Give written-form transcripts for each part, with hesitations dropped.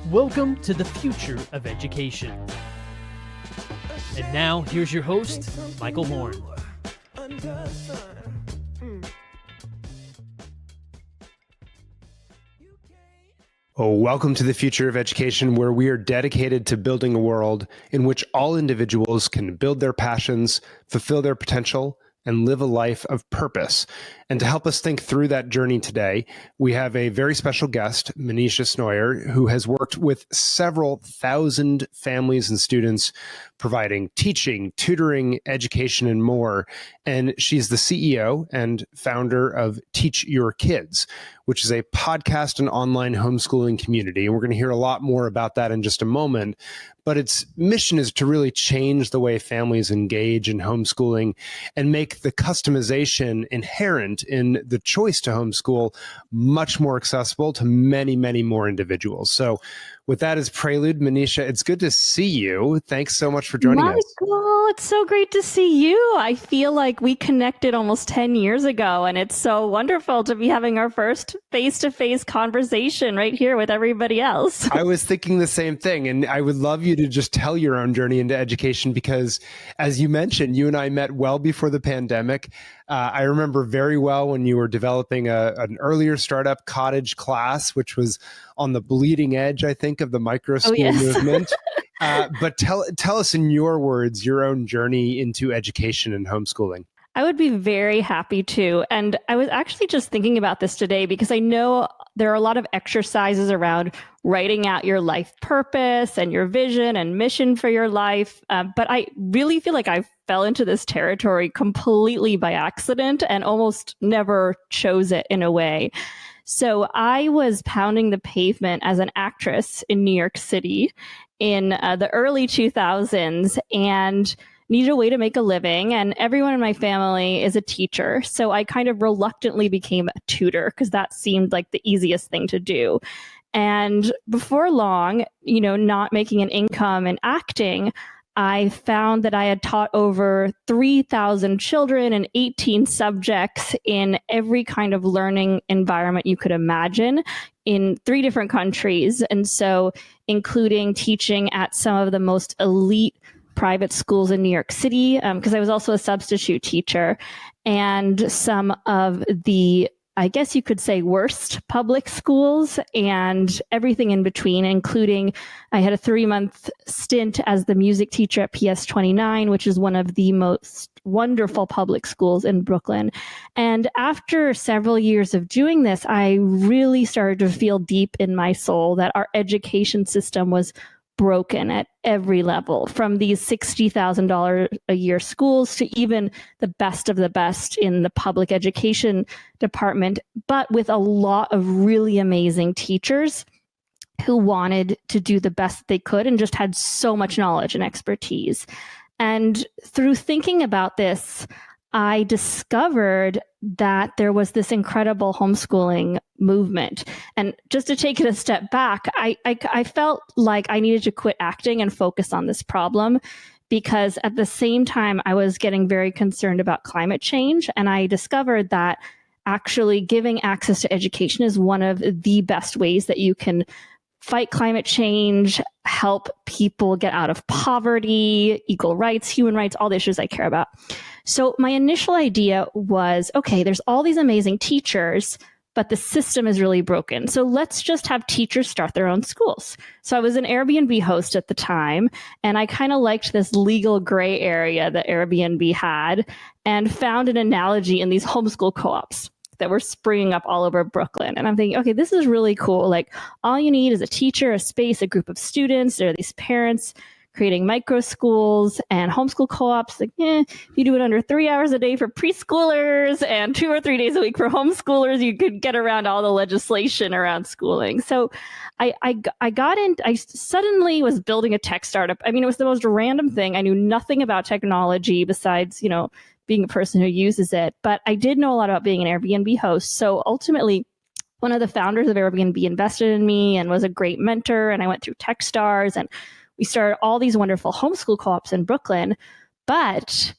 Welcome to the future of education. And now, here's your host, Michael Horn. Welcome to the future of education, where we are dedicated to building a world in which all individuals can build their passions, fulfill their potential, and live a life of purpose. And to help us think through that journey today, we have a very special guest, Manisha Snoyer, who has worked with several thousand families and students, providing teaching, tutoring, education, and more. And she's the CEO and founder of Teach Your Kids, which is a podcast and online homeschooling community. And we're going to hear a lot more about that in just a moment. But its mission is to really change the way families engage in homeschooling and make the customization inherent in the choice to homeschool much more accessible to many, many more individuals. So with that as prelude, Manisha, it's good to see you. Thanks so much for joining us. Michael, it's so great to see you. I feel like we connected almost 10 years ago, and it's so wonderful to be having our first face-to-face conversation right here with everybody else. I was thinking the same thing, and I would love you to just tell your own journey into education because, as you mentioned, you and I met well before the pandemic. I remember very well when you were developing an earlier startup, Cottage Class, which was on the bleeding edge, I think, of the micro school movement. But tell us in your words, your own journey into education and homeschooling. I would be very happy to. And I was actually just thinking about this today because I know there are a lot of exercises around writing out your life purpose and your vision and mission for your life. But I really feel like I fell into this territory completely by accident and almost never chose it in a way. So I was pounding the pavement as an actress in New York City in the early 2000s and needed a way to make a living. And everyone in my family is a teacher. So I kind of reluctantly became a tutor because that seemed like the easiest thing to do. And before long, not making an income in acting, I found that I had taught over 3,000 children in 18 subjects in every kind of learning environment you could imagine in 3 different countries. And so including teaching at some of the most elite private schools in New York City, because I was also a substitute teacher, and some of the, I guess you could say, worst public schools and everything in between, including I had a 3-month stint as the music teacher at PS 29, which is one of the most wonderful public schools in Brooklyn. And after several years of doing this, I really started to feel deep in my soul that our education system was broken at every level, from these $60,000 a year schools to even the best of the best in the public education department, but with a lot of really amazing teachers who wanted to do the best they could and just had so much knowledge and expertise. And through thinking about this, I discovered that there was this incredible homeschooling movement. And just to take it a step back, I felt like I needed to quit acting and focus on this problem because at the same time, I was getting very concerned about climate change. And I discovered that actually giving access to education is one of the best ways that you can fight climate change, help people get out of poverty, equal rights, human rights, all the issues I care about. So my initial idea was, okay, there's all these amazing teachers, but the system is really broken. So let's just have teachers start their own schools. So I was an Airbnb host at the time, and I kind of liked this legal gray area that Airbnb had and found an analogy in these homeschool co-ops that were springing up all over Brooklyn. And I'm thinking, okay, this is really cool. Like, all you need is a teacher, a space, a group of students. There are these parents creating micro schools and homeschool co-ops. Like, you do it under 3 hours a day for preschoolers and 2 or 3 days a week for homeschoolers, you could get around all the legislation around schooling. So I suddenly was building a tech startup. I mean, it was the most random thing. I knew nothing about technology besides, being a person who uses it, but I did know a lot about being an Airbnb host. So ultimately, one of the founders of Airbnb invested in me and was a great mentor. And I went through Techstars and we started all these wonderful homeschool co-ops in Brooklyn. But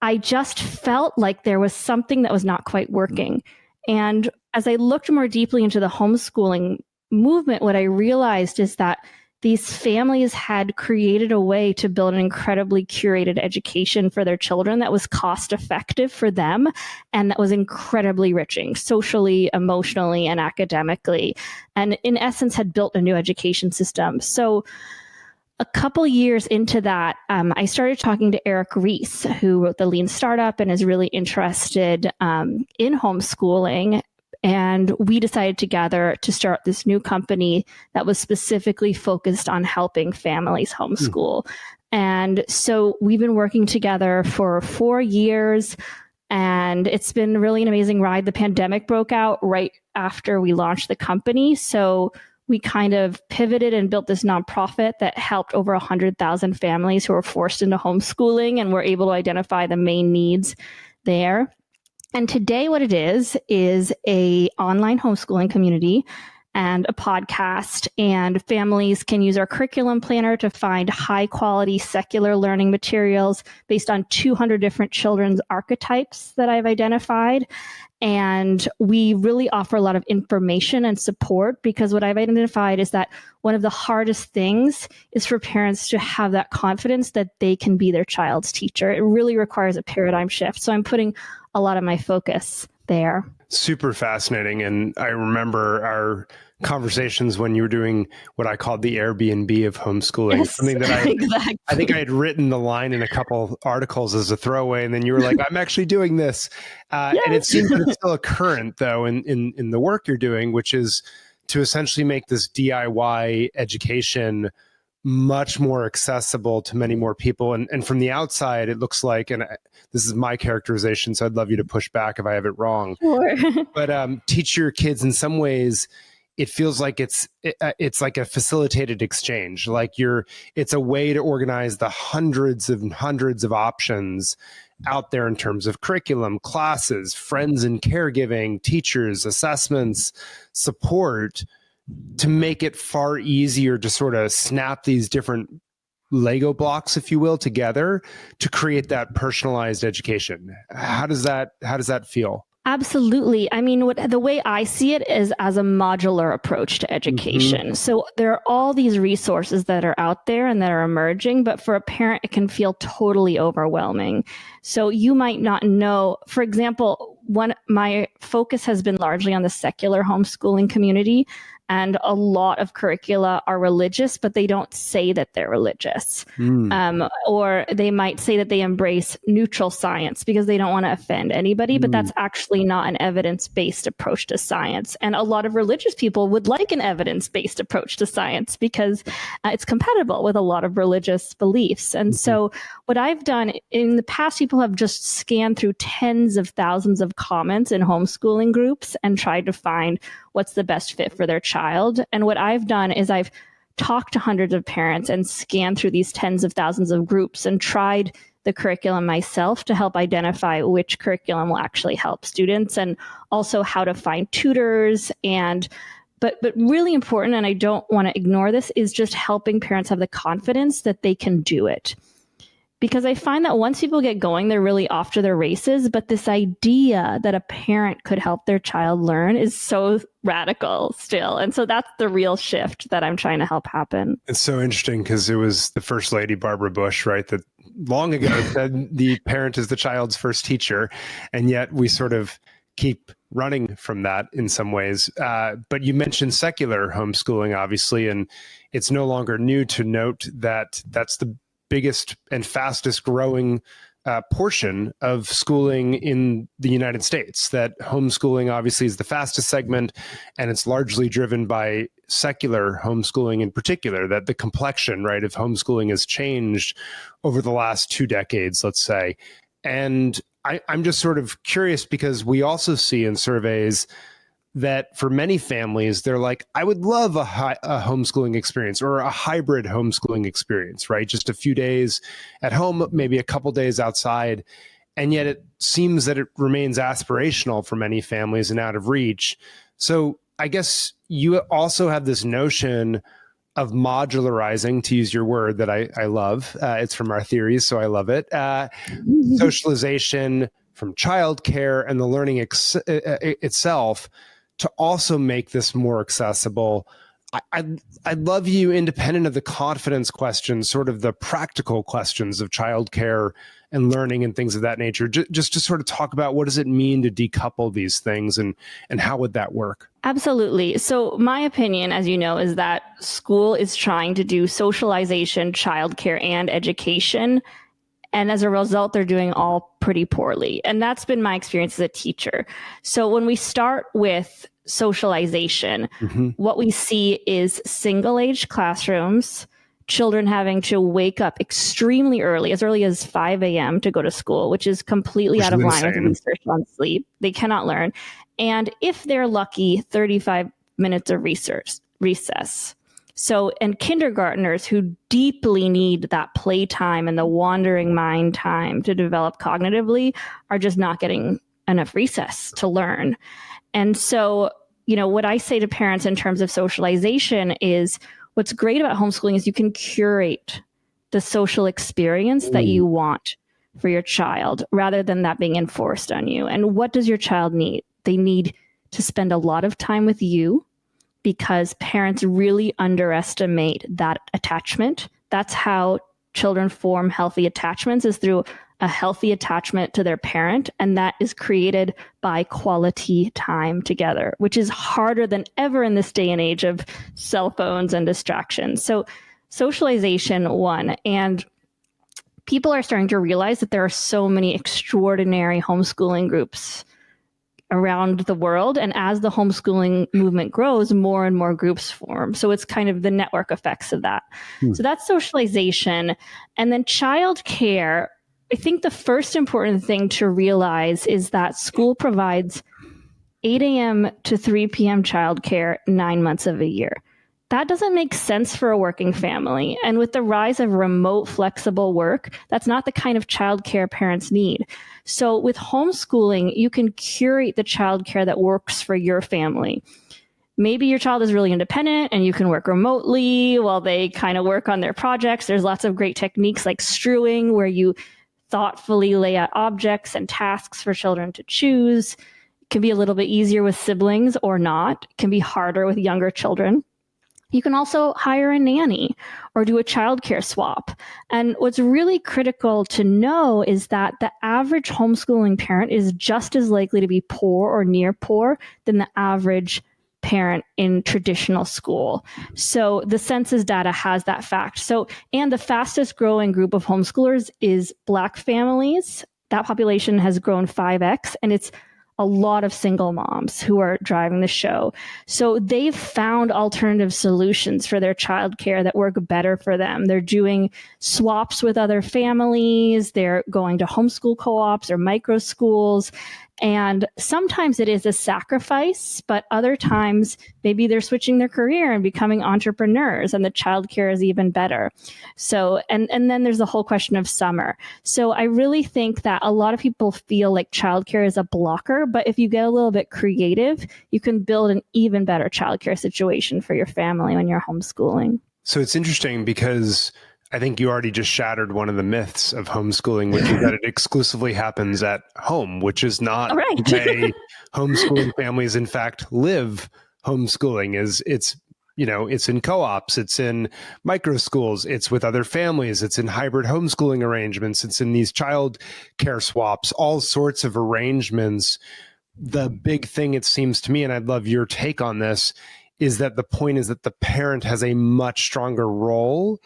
I just felt like there was something that was not quite working. And as I looked more deeply into the homeschooling movement, what I realized is that these families had created a way to build an incredibly curated education for their children that was cost effective for them and that was incredibly enriching socially, emotionally, and academically. And in essence, had built a new education system. So a couple years into that, I started talking to Eric Ries, who wrote The Lean Startup and is really interested in homeschooling. And we decided together to start this new company that was specifically focused on helping families homeschool. And so we've been working together for 4 years, and it's been really an amazing ride. The pandemic broke out right after we launched the company. So we kind of pivoted and built this nonprofit that helped over 100,000 families who were forced into homeschooling, and were able to identify the main needs there. And today what it is a online homeschooling community and a podcast, and families can use our curriculum planner to find high quality secular learning materials based on 200 different children's archetypes that I've identified. And we really offer a lot of information and support, because what I've identified is that one of the hardest things is for parents to have that confidence that they can be their child's teacher. It really requires a paradigm shift. So I'm putting a lot of my focus there. Super fascinating. And I remember our conversations when you were doing what I called the Airbnb of homeschooling, Yes, something that exactly. I think I had written the line in a couple articles as a throwaway, and then you were like, I'm actually doing this. Yes. And it seems that it's still a current, though, in the work you're doing, which is to essentially make this DIY education much more accessible to many more people. And from the outside, it looks like, and this is my characterization, so I'd love you to push back if I have it wrong. Sure. But teach your kids, in some ways, it feels like it's like a facilitated exchange. Like it's a way to organize the hundreds and hundreds of options out there in terms of curriculum, classes, friends and caregiving, teachers, assessments, support, to make it far easier to sort of snap these different Lego blocks, if you will, together to create that personalized education. How does that feel? Absolutely. I mean, the way I see it is as a modular approach to education. So there are all these resources that are out there and that are emerging, but for a parent, it can feel totally overwhelming. So you might not know, for example, my focus has been largely on the secular homeschooling community. And a lot of curricula are religious, but they don't say that they're religious. Or they might say that they embrace neutral science because they don't want to offend anybody, but that's actually not an evidence-based approach to science. And a lot of religious people would like an evidence-based approach to science because it's compatible with a lot of religious beliefs. And so what I've done in the past, people have just scanned through tens of thousands of comments in homeschooling groups and tried to find what's the best fit for their child. And what I've done is I've talked to hundreds of parents and scanned through these tens of thousands of groups and tried the curriculum myself to help identify which curriculum will actually help students, and also how to find tutors. But really important, and I don't want to ignore this, is just helping parents have the confidence that they can do it. Because I find that once people get going, they're really off to their races. But this idea that a parent could help their child learn is so radical still. And so that's the real shift that I'm trying to help happen. It's so interesting because it was the First Lady, Barbara Bush, right, that long ago said the parent is the child's first teacher. And yet we sort of keep running from that in some ways. But you mentioned secular homeschooling, obviously, and it's no longer new to note that that's the biggest and fastest growing portion of schooling in the United States. That homeschooling obviously is the fastest segment, and it's largely driven by secular homeschooling in particular, that the complexion, right, of homeschooling has changed over the last 2 decades, let's say. And I'm just sort of curious because we also see in surveys that for many families, they're like, I would love a homeschooling experience or a hybrid homeschooling experience, right? Just a few days at home, maybe a couple days outside. And yet it seems that it remains aspirational for many families and out of reach. So I guess you also have this notion of modularizing, to use your word that I love. It's from our theories, so I love it. Socialization from childcare and the learning itself to also make this more accessible, I'd love you, independent of the confidence questions, sort of the practical questions of childcare and learning and things of that nature, just to sort of talk about what does it mean to decouple these things and how would that work? Absolutely. So my opinion, as you know, is that school is trying to do socialization, childcare, and education. And as a result, they're doing all pretty poorly. And that's been my experience as a teacher. So when we start with socialization, what we see is single-age classrooms, children having to wake up extremely early as 5 a.m. to go to school, which is completely out of line with research on sleep. They cannot learn. And if they're lucky, 35 minutes of recess. So, and kindergartners who deeply need that playtime and the wandering mind time to develop cognitively are just not getting enough recess to learn. And so, what I say to parents in terms of socialization is what's great about homeschooling is you can curate the social experience that you want for your child rather than that being enforced on you. And what does your child need? They need to spend a lot of time with you, because parents really underestimate that attachment. That's how children form healthy attachments, is through a healthy attachment to their parent. And that is created by quality time together, which is harder than ever in this day and age of cell phones and distractions. So socialization, one. And people are starting to realize that there are so many extraordinary homeschooling groups around the world. And as the homeschooling movement grows, more and more groups form. So it's kind of the network effects of that. So that's socialization. And then childcare, I think the first important thing to realize is that school provides 8 a.m. to 3 p.m. childcare 9 months of a year. That doesn't make sense for a working family. And with the rise of remote flexible work, that's not the kind of childcare parents need. So with homeschooling, you can curate the childcare that works for your family. Maybe your child is really independent and you can work remotely while they kind of work on their projects. There's lots of great techniques like strewing, where you thoughtfully lay out objects and tasks for children to choose. It can be a little bit easier with siblings or not. It can be harder with younger children. You can also hire a nanny or do a childcare swap. And what's really critical to know is that the average homeschooling parent is just as likely to be poor or near poor than the average parent in traditional school. So the census data has that fact. So, and the fastest growing group of homeschoolers is Black families. That population has grown 5x, and it's a lot of single moms who are driving the show. So they've found alternative solutions for their childcare that work better for them. They're doing swaps with other families. They're going to homeschool co-ops or micro schools. And sometimes it is a sacrifice, but other times maybe they're switching their career and becoming entrepreneurs, and the childcare is even better. So, and then there's the whole question of summer. So I really think that a lot of people feel like childcare is a blocker, but if you get a little bit creative, you can build an even better childcare situation for your family when you're homeschooling. So it's interesting because I think you already just shattered one of the myths of homeschooling, which is that it exclusively happens at home, which is not the way homeschooling families, in fact, live. Homeschooling it's in co-ops, it's in micro schools, it's with other families, it's in hybrid homeschooling arrangements, it's in these child care swaps, all sorts of arrangements. The big thing, it seems to me, and I'd love your take on this, is that the point is that the parent has a much stronger role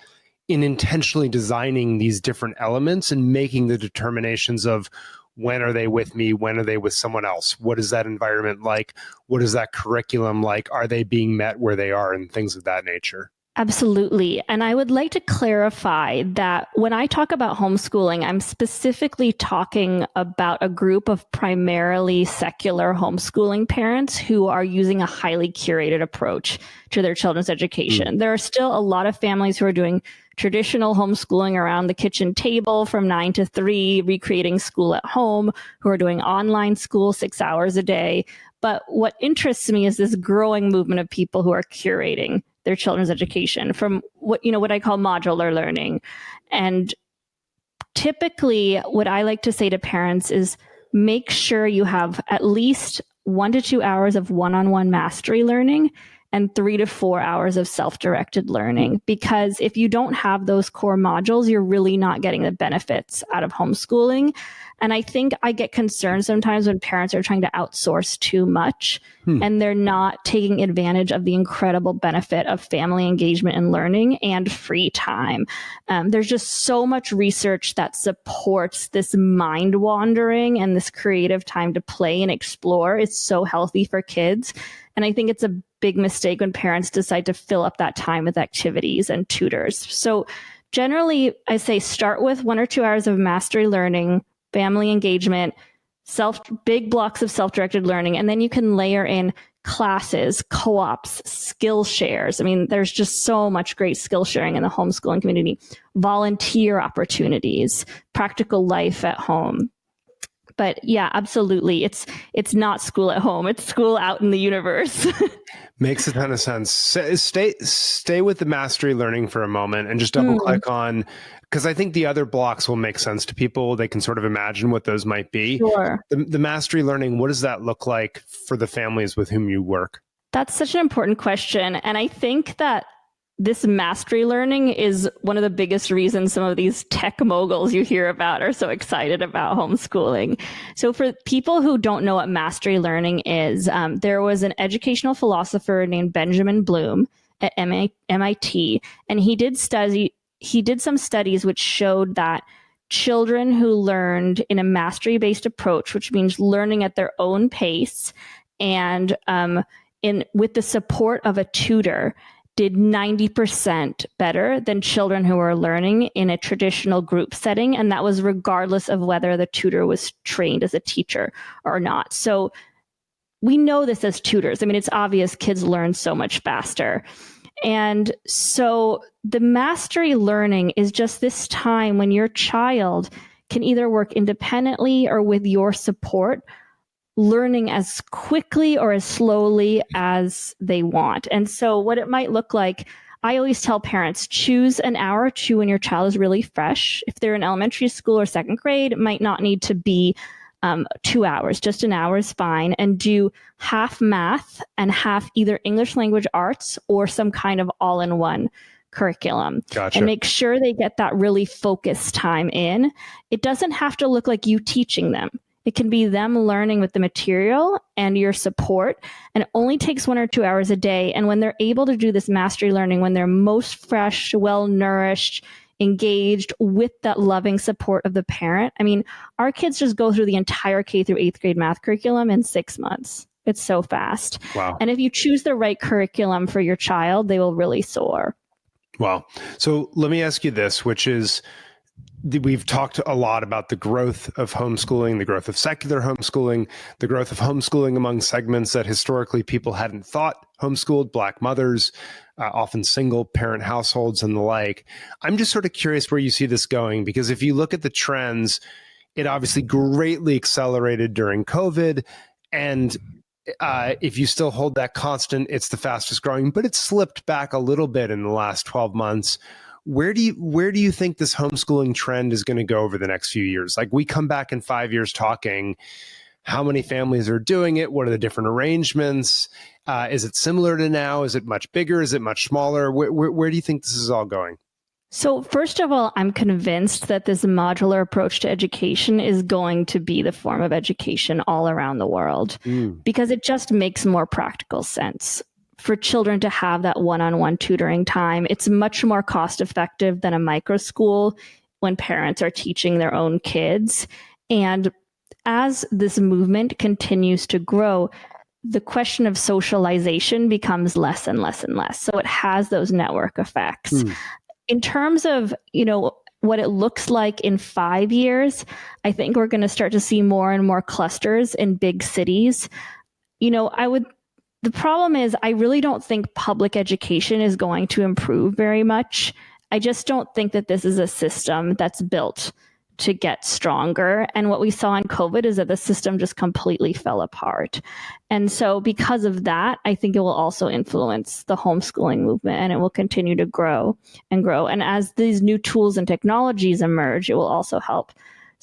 in intentionally designing these different elements and making the determinations of when are they with me, when are they with someone else, what is that environment like, what is that curriculum like, are they being met where they are, and things of that nature. Absolutely. And I would like to clarify that when I talk about homeschooling, I'm specifically talking about a group of primarily secular homeschooling parents who are using a highly curated approach to their children's education. There are still a lot of families who are doing traditional homeschooling around the kitchen table from 9 to 3, recreating school at home, who are doing online school 6 hours a day. But what interests me is this growing movement of people who are curating their children's education from what I call modular learning. And typically what I like to say to parents is make sure you have at least 1 to 2 hours of one-on-one mastery learning and 3 to 4 hours of self-directed learning. Because if you don't have those core modules, you're really not getting the benefits out of homeschooling. And I think I get concerned sometimes when parents are trying to outsource too much and they're not taking advantage of the incredible benefit of family engagement and learning and free time. There's just so much research that supports this mind wandering and this creative time to play and explore. It's so healthy for kids. And I think it's a big mistake when parents decide to fill up that time with activities and tutors. So generally, I say start with 1 or 2 hours of mastery learning, family engagement, big blocks of self-directed learning, and then you can layer in classes, co-ops, skill shares. I mean, there's just so much great skill sharing in the homeschooling community, volunteer opportunities, practical life at home. But yeah, absolutely. It's not school at home. It's school out in the universe. Makes a ton of sense. Stay with the mastery learning for a moment and just double click on, because I think the other blocks will make sense to people. They can sort of imagine what those might be. Sure. The mastery learning, what does that look like for the families with whom you work? That's such an important question. And I think that this mastery learning is one of the biggest reasons some of these tech moguls you hear about are so excited about homeschooling. So for people who don't know what mastery learning is, there was an educational philosopher named Benjamin Bloom at MIT, and he did some studies which showed that children who learned in a mastery-based approach, which means learning at their own pace and with the support of a tutor, did 90% better than children who were learning in a traditional group setting. And that was regardless of whether the tutor was trained as a teacher or not. So we know this as tutors. I mean, it's obvious kids learn so much faster. And so the mastery learning is just this time when your child can either work independently or with your support, learning as quickly or as slowly as they want. And so what it might look like, I always tell parents, choose an hour or two when your child is really fresh. If they're in elementary school or second grade, it might not need to be 2 hours, just an hour is fine, and do half math and half either English language arts or some kind of all-in-one curriculum. Gotcha. And make sure they get that really focused time in. It doesn't have to look like you teaching them. It can be them learning with the material and your support, and it only takes 1 or 2 hours a day. And when they're able to do this mastery learning, when they're most fresh, well-nourished, engaged with that loving support of the parent. I mean, our kids just go through the entire K through 8th grade math curriculum in 6 months. It's so fast. Wow. And if you choose the right curriculum for your child, they will really soar. Wow. So let me ask you this, which is, we've talked a lot about the growth of homeschooling, the growth of secular homeschooling, the growth of homeschooling among segments that historically people hadn't thought homeschooled, Black mothers, often single parent households and the like. I'm just sort of curious where you see this going, because if you look at the trends, it obviously greatly accelerated during COVID. And if you still hold that constant, it's the fastest growing, but it's slipped back a little bit in the last 12 months. Where do you think this homeschooling trend is going to go over the next few years? Like, we come back in 5 years talking, how many families are doing it? What are the different arrangements? Is it similar to now? Is it much bigger? Is it much smaller? Where do you think this is all going? So first of all, I'm convinced that this modular approach to education is going to be the form of education all around the world, because it just makes more practical sense. For children to have that one-on-one tutoring time, it's much more cost effective than a micro school when parents are teaching their own kids. And as this movement continues to grow, the question of socialization becomes less and less and less. So it has those network effects. In terms of, what it looks like in 5 years, I think we're going to start to see more and more clusters in big cities. The problem is, I really don't think public education is going to improve very much. I just don't think that this is a system that's built to get stronger. And what we saw in COVID is that the system just completely fell apart. And so because of that, I think it will also influence the homeschooling movement, and it will continue to grow and grow. And as these new tools and technologies emerge, it will also help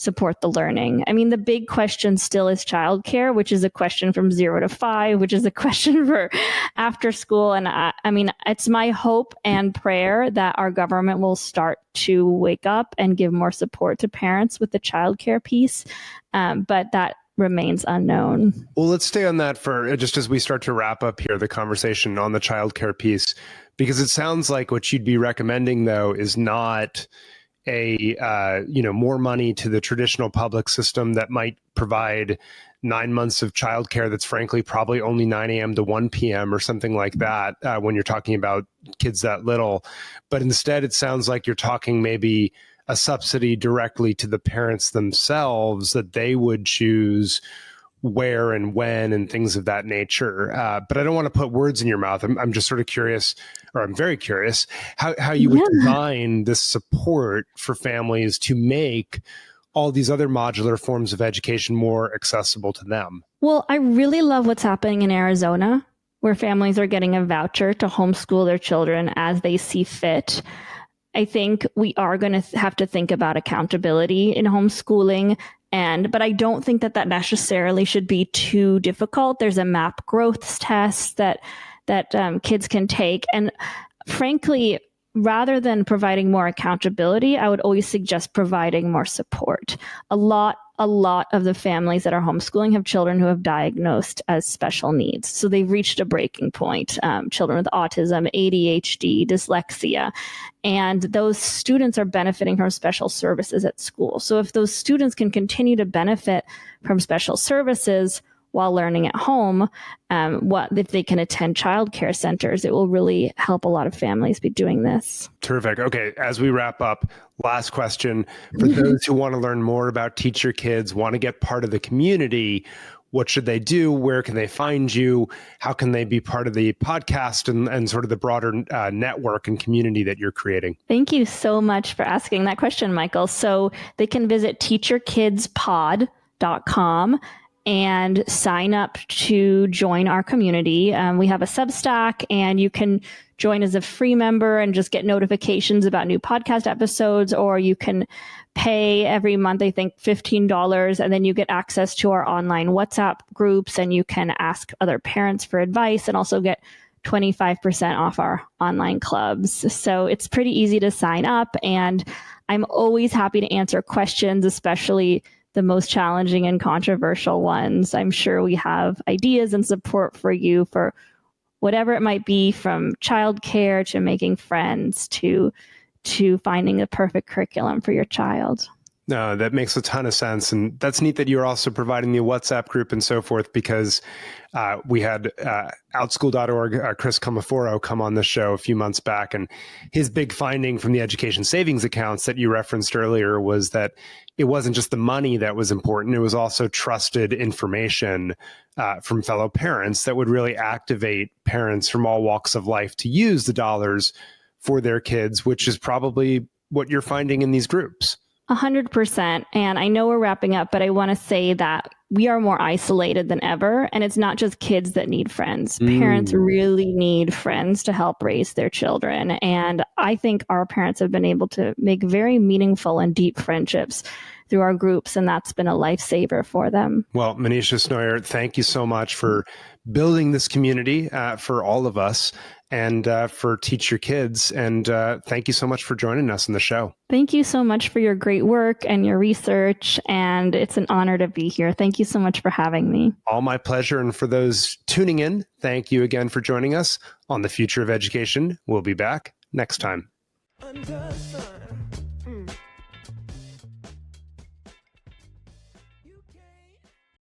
support the learning. I mean, the big question still is childcare, which is a question from 0 to 5, which is a question for after school. And I mean, it's my hope and prayer that our government will start to wake up and give more support to parents with the childcare piece. But that remains unknown. Well, let's stay on that for just as we start to wrap up here, the conversation on the childcare piece, because it sounds like what you'd be recommending, though, is not more money to the traditional public system that might provide 9 months of childcare that's frankly probably only 9 a.m. to 1 p.m. or something like that when you're talking about kids that little. But instead, it sounds like you're talking maybe a subsidy directly to the parents themselves that they would choose where and when and things of that nature. But I don't want to put words in your mouth. I'm just sort of curious, or I'm very curious, how you would design this support for families to make all these other modular forms of education more accessible to them. Well, I really love what's happening in Arizona, where families are getting a voucher to homeschool their children as they see fit. I think we are going to have to think about accountability in homeschooling. But I don't think that necessarily should be too difficult. There's a MAP growth test that kids can take. And frankly, rather than providing more accountability, I would always suggest providing more support. A lot of the families that are homeschooling have children who have diagnosed as special needs. So they've reached a breaking point, children with autism, ADHD, dyslexia, and those students are benefiting from special services at school. So if those students can continue to benefit from special services while learning at home, if they can attend childcare centers, it will really help a lot of families be doing this. Terrific. Okay, as we wrap up, last question. For those who want to learn more about Teach Your Kids, want to get part of the community, what should they do? Where can they find you? How can they be part of the podcast and sort of the broader network and community that you're creating? Thank you so much for asking that question, Michael. So they can visit teachyourkidspod.com and sign up to join our community. We have a Substack, and you can join as a free member and just get notifications about new podcast episodes, or you can pay every month, I think $15, and then you get access to our online WhatsApp groups, and you can ask other parents for advice and also get 25% off our online clubs. So it's pretty easy to sign up, and I'm always happy to answer questions, especially the most challenging and controversial ones. I'm sure we have ideas and support for you for whatever it might be, from childcare to making friends to finding the perfect curriculum for your child. No, that makes a ton of sense. And that's neat that you're also providing the WhatsApp group and so forth, because we had outschool.org, Chris Comaforo, come on the show a few months back. And his big finding from the education savings accounts that you referenced earlier was that it wasn't just the money that was important. It was also trusted information from fellow parents that would really activate parents from all walks of life to use the dollars for their kids, which is probably what you're finding in these groups. 100%. And I know we're wrapping up, but I want to say that we are more isolated than ever. And it's not just kids that need friends. Parents really need friends to help raise their children. And I think our parents have been able to make very meaningful and deep friendships through our groups, and that's been a lifesaver for them. Well, Manisha Snoyer, thank you so much for building this community for all of us and for Teach Your Kids. And thank you so much for joining us on the show. Thank you so much for your great work and your research. And it's an honor to be here. Thank you so much for having me. All my pleasure. And for those tuning in, thank you again for joining us on The Future of Education. We'll be back next time. Under sun.